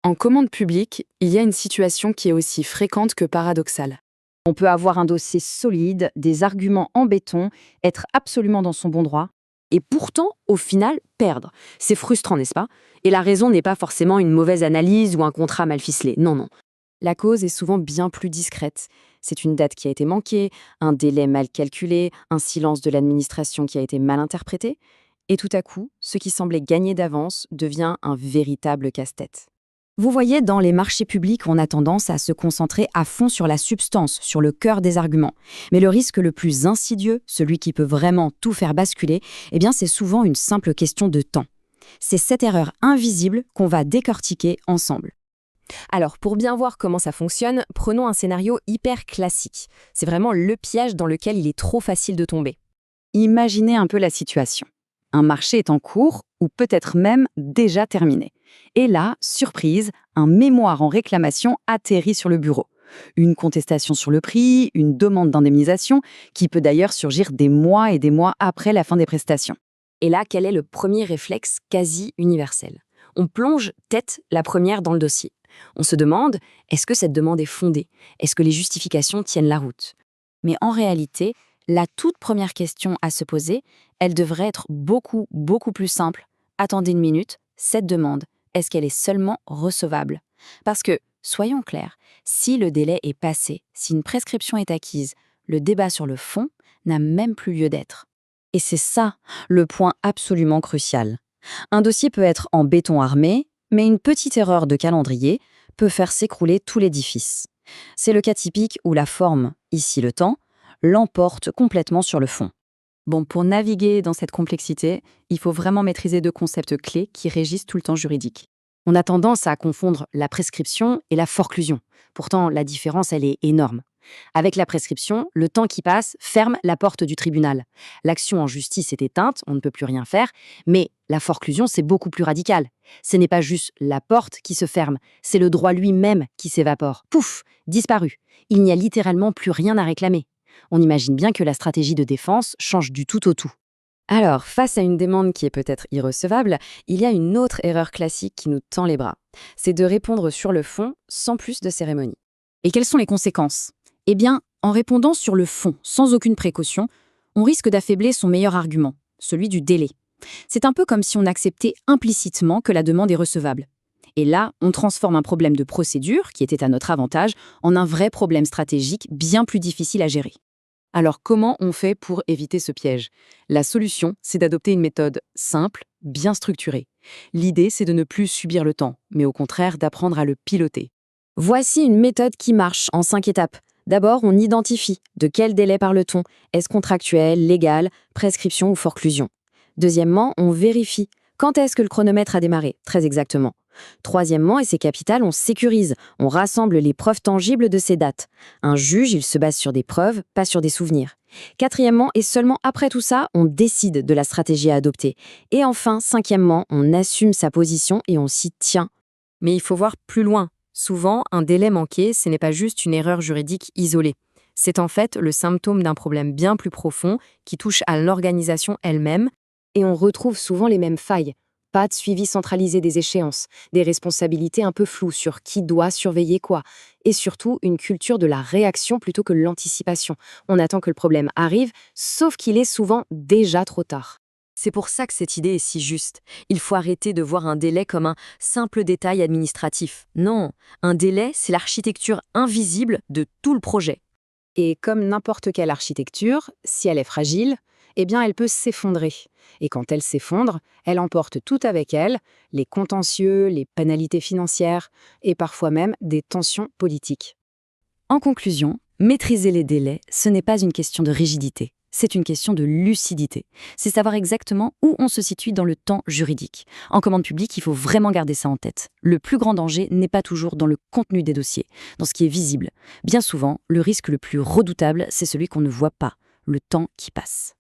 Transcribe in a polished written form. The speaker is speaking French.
En commande publique, il y a une situation qui est aussi fréquente que paradoxale. On peut avoir un dossier solide, des arguments en béton, être absolument dans son bon droit. Et pourtant, au final, perdre. C'est frustrant, n'est-ce pas? Et la raison n'est pas forcément une mauvaise analyse ou un contrat mal ficelé. Non, non. La cause est souvent bien plus discrète. C'est une date qui a été manquée, un délai mal calculé, un silence de l'administration qui a été mal interprété. Et tout à coup, ce qui semblait gagner d'avance devient un véritable casse-tête. Vous voyez, dans les marchés publics, on a tendance à se concentrer à fond sur la substance, sur le cœur des arguments. Mais le risque le plus insidieux, celui qui peut vraiment tout faire basculer, c'est souvent une simple question de temps. C'est cette erreur invisible qu'on va décortiquer ensemble. Alors, pour bien voir comment ça fonctionne, prenons un scénario hyper classique. C'est vraiment le piège dans lequel il est trop facile de tomber. Imaginez un peu la situation. Un marché est en cours, ou peut-être même déjà terminé. Et là, surprise, un mémoire en réclamation atterrit sur le bureau. Une contestation sur le prix, une demande d'indemnisation, qui peut d'ailleurs surgir des mois et des mois après la fin des prestations. Et là, quel est le premier réflexe quasi universel? On plonge tête la première dans le dossier. On se demande, est-ce que cette demande est fondée? Est-ce que les justifications tiennent la route? Mais en réalité, la toute première question à se poser, elle devrait être beaucoup plus simple. Attendez une minute, cette demande, est-ce qu'elle est seulement recevable? Parce que, soyons clairs, si le délai est passé, si une prescription est acquise, le débat sur le fond n'a même plus lieu d'être. Et c'est ça, le point absolument crucial. Un dossier peut être en béton armé, mais une petite erreur de calendrier peut faire s'écrouler tout l'édifice. C'est le cas typique où la forme, ici le temps, l'emporte complètement sur le fond. Bon, pour naviguer dans cette complexité, il faut vraiment maîtriser deux concepts clés qui régissent tout le temps juridique. On a tendance à confondre la prescription et la forclusion. Pourtant, la différence, elle est énorme. Avec la prescription, le temps qui passe ferme la porte du tribunal. L'action en justice est éteinte, on ne peut plus rien faire, mais la forclusion, c'est beaucoup plus radical. Ce n'est pas juste la porte qui se ferme, c'est le droit lui-même qui s'évapore. Pouf, disparu. Il n'y a littéralement plus rien à réclamer. On imagine bien que la stratégie de défense change du tout au tout. Alors, face à une demande qui est peut-être irrecevable, il y a une autre erreur classique qui nous tend les bras. C'est de répondre sur le fond sans plus de cérémonie. Et quelles sont les conséquences? En répondant sur le fond, sans aucune précaution, on risque d'affaiblir son meilleur argument, celui du délai. C'est un peu comme si on acceptait implicitement que la demande est recevable. Et là, on transforme un problème de procédure, qui était à notre avantage, en un vrai problème stratégique bien plus difficile à gérer. Alors comment on fait pour éviter ce piège? La solution, c'est d'adopter une méthode simple, bien structurée. L'idée, c'est de ne plus subir le temps, mais au contraire d'apprendre à le piloter. Voici une méthode qui marche en 5 étapes. D'abord, on identifie de quel délai parle-t-on. Est-ce contractuel, légal, prescription ou forclusion? Deuxièmement, on vérifie. Quand est-ce que le chronomètre a démarré? Très exactement. Troisièmement, et c'est capital, on sécurise. On rassemble les preuves tangibles de ces dates. Un juge, il se base sur des preuves, pas sur des souvenirs. Quatrièmement, et seulement après tout ça, on décide de la stratégie à adopter. Et enfin, cinquièmement, on assume sa position et on s'y tient. Mais il faut voir plus loin. Souvent, un délai manqué, ce n'est pas juste une erreur juridique isolée. C'est en fait le symptôme d'un problème bien plus profond qui touche à l'organisation elle-même. Et on retrouve souvent les mêmes failles. Pas de suivi centralisé des échéances, des responsabilités un peu floues sur qui doit surveiller quoi, et surtout une culture de la réaction plutôt que l'anticipation. On attend que le problème arrive, sauf qu'il est souvent déjà trop tard. C'est pour ça que cette idée est si juste. Il faut arrêter de voir un délai comme un simple détail administratif. Non, un délai, c'est l'architecture invisible de tout le projet. Et comme n'importe quelle architecture, si elle est fragile, elle peut s'effondrer. Et quand elle s'effondre, elle emporte tout avec elle, les contentieux, les pénalités financières et parfois même des tensions politiques. En conclusion, maîtriser les délais, ce n'est pas une question de rigidité. C'est une question de lucidité. C'est savoir exactement où on se situe dans le temps juridique. En commande publique, il faut vraiment garder ça en tête. Le plus grand danger n'est pas toujours dans le contenu des dossiers, dans ce qui est visible. Bien souvent, le risque le plus redoutable, c'est celui qu'on ne voit pas, le temps qui passe.